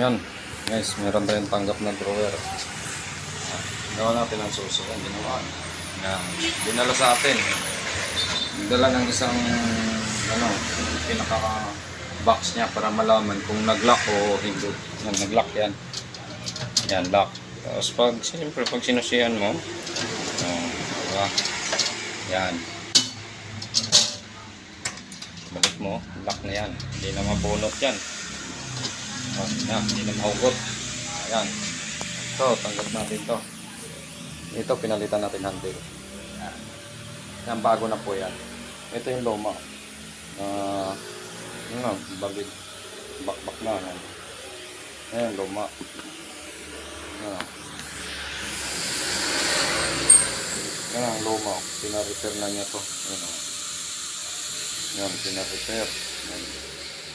Yan. Guys, meron tayong tanggap na drawer. Gawa natin ang susi. Yan, ginawa. Yan. Dinala sa atin. Nagdala ng isang pinaka-box niya para malaman kung nag-lock o hindi. Yan, nag-lock yan. Yan, lock. Tapos siyempre, pag sinusiyan mo, diba? Yan. Balik mo, lock na yan. Hindi na mabunot yan. Yan, hindi na mahugot. Ayan. Ito, tanggap natin to. Ito, pinalitan natin handle. Yan, bago na po yan. Ito yung luma. Bagid. Bakbak na. Ayan, luma. Yan ang luma. Pina-repair na niya to. Yan, pina-repair.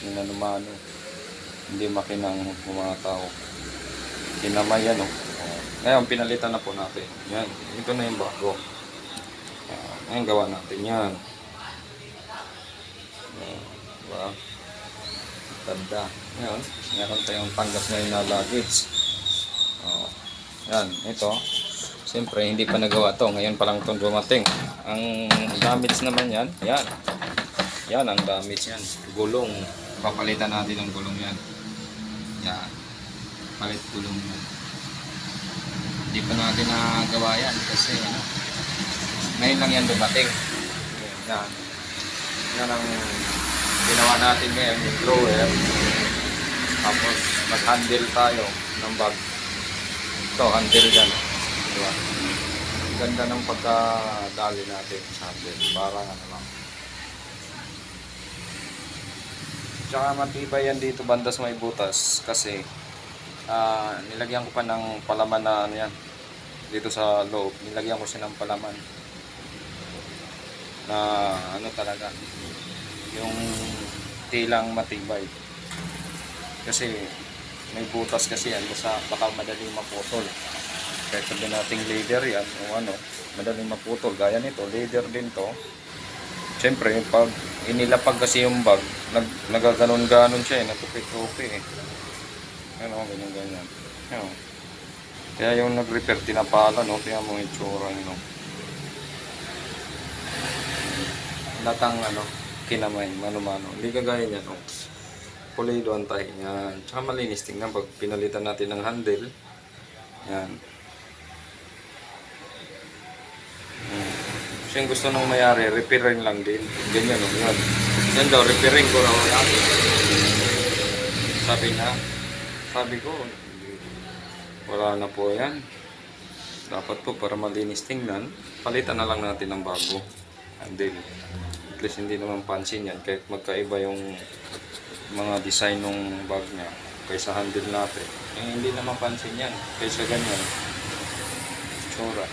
Yan, ano. Hindi makinang mga tao. Kinamay yan, Ngayon, pinalitan na po natin. Yan. Ito na yung bago. Ngayon, gawa natin yan. Diba? Ganda. Ngayon, meron tayong tanggap ngayon na luggage. Yan. Ito. Siyempre, hindi pa nagawa to. Ngayon pa lang itong dumating. Ang damage naman yan. Yan. Yan ang damage yan. Gulong. Papalitan natin ang gulong yan. Yan. Palit gulong yan. Hindi pa natin nagawa yan kasi ngayon lang yan dumating. Yan. Yan ang ginawa natin ngayon, yung drawer. Tapos mag-handle tayo ng bag. Ito, handle yan. Diba? Ganda ng pagkadali natin sa handle. Parang lang. Tsaka matibay yan dito banda sa may butas kasi nilagyan ko pa ng palaman na yan dito sa loob. Nilagyan ko siya ng palaman na talaga yung tilang matibay kasi may butas kasi yan baka madaling maputol. Kahit sabi nating leather yan o madaling maputol. Gaya nito, leather din to. Siyempre, pag inilapag kasi yung bag, nagaganon-ganon siya, natupi-tupi ganyan. Kaya yung nag-repair, tinapala, tingnan mo yung tsura, latang, kinamay, mano-mano. Hindi kagaya niya, pulido ang tayo yan. Tsaka malinis, tingnan, pag pinalitan natin ng handle, yan. Yung gusto nung mayari, repairing lang din. Ganyan, yan. Yan daw, repairing ko raw yan. Sabi ko, wala na po yan. Dapat po, para malinis tingnan, palitan na lang natin ng bago. Handle. At least hindi naman pansin yan. Kahit magkaiba yung mga design ng bag niya kaysa handle natin. Hindi naman pansin yan. Kaysa ganyan. Tsura.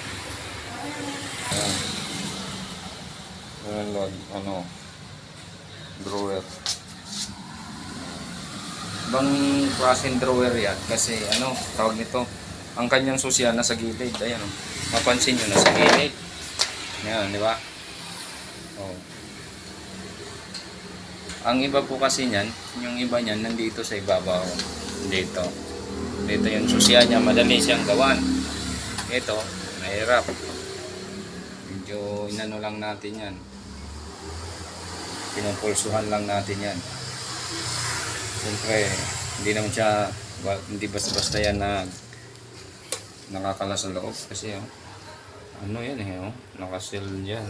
Ayan. Drawer. Ibang klaseng drawer yan kasi tawag nito, ang kanyang susya nasa gilid. Ayan, mapansin nyo nasa gilid. Ayan, di ba? Ang iba po kasi niyan, yung iba niyan nandito sa ibabaw. Dito yung susya niya, madali siyang gawan. Ito, mahirap. Medyo inano lang natin yan. Pinupulsuhan lang natin yan. Siyempre, hindi basta-basta yan na nakakala sa loob. Kasi yan nakasil yan.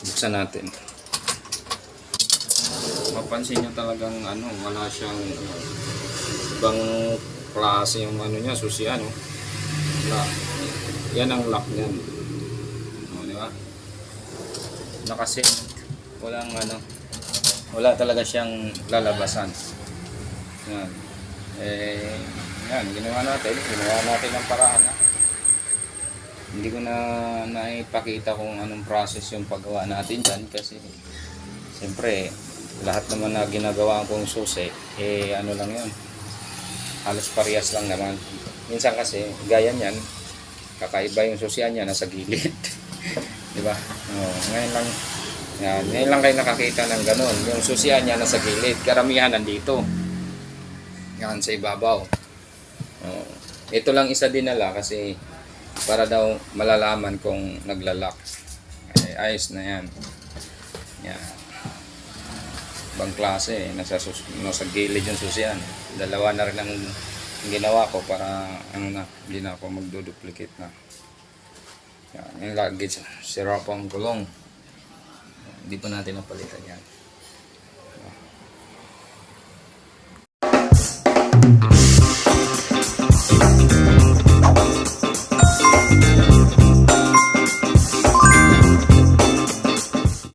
Buksan natin. Mapansin nyo talagang wala siyang ibang klase yung niya, susi yan ang lock niyan. Diba? Nakasin. Wala talaga siyang lalabasan. Yan. Yan, ginawa natin ang paraan. Hindi ko na naipakita kung anong process yung paggawa natin dyan kasi siyempre lahat naman na ginagawa kong susi lang yun, halos parehas lang naman. Minsan kasi gaya niyan, kakaiba yung susian niya nasa gilid. Diba? Ngayon lang kayo nakakita ng ganun. Yung susian niya nasa gilid, karamihan nandito. yan sa ibabaw. Oh. Ito lang isa dinala kasi para daw malalaman kung naglalak. Ayos na yan. Yan. Ibang klase, nasa gilid yung susiyan. Dalawa na rin ang ginawa ko para hindi na ako magduduplicate na. Yan, yung luggage, sira pa ang gulong. Hindi pa natin napalitan yan.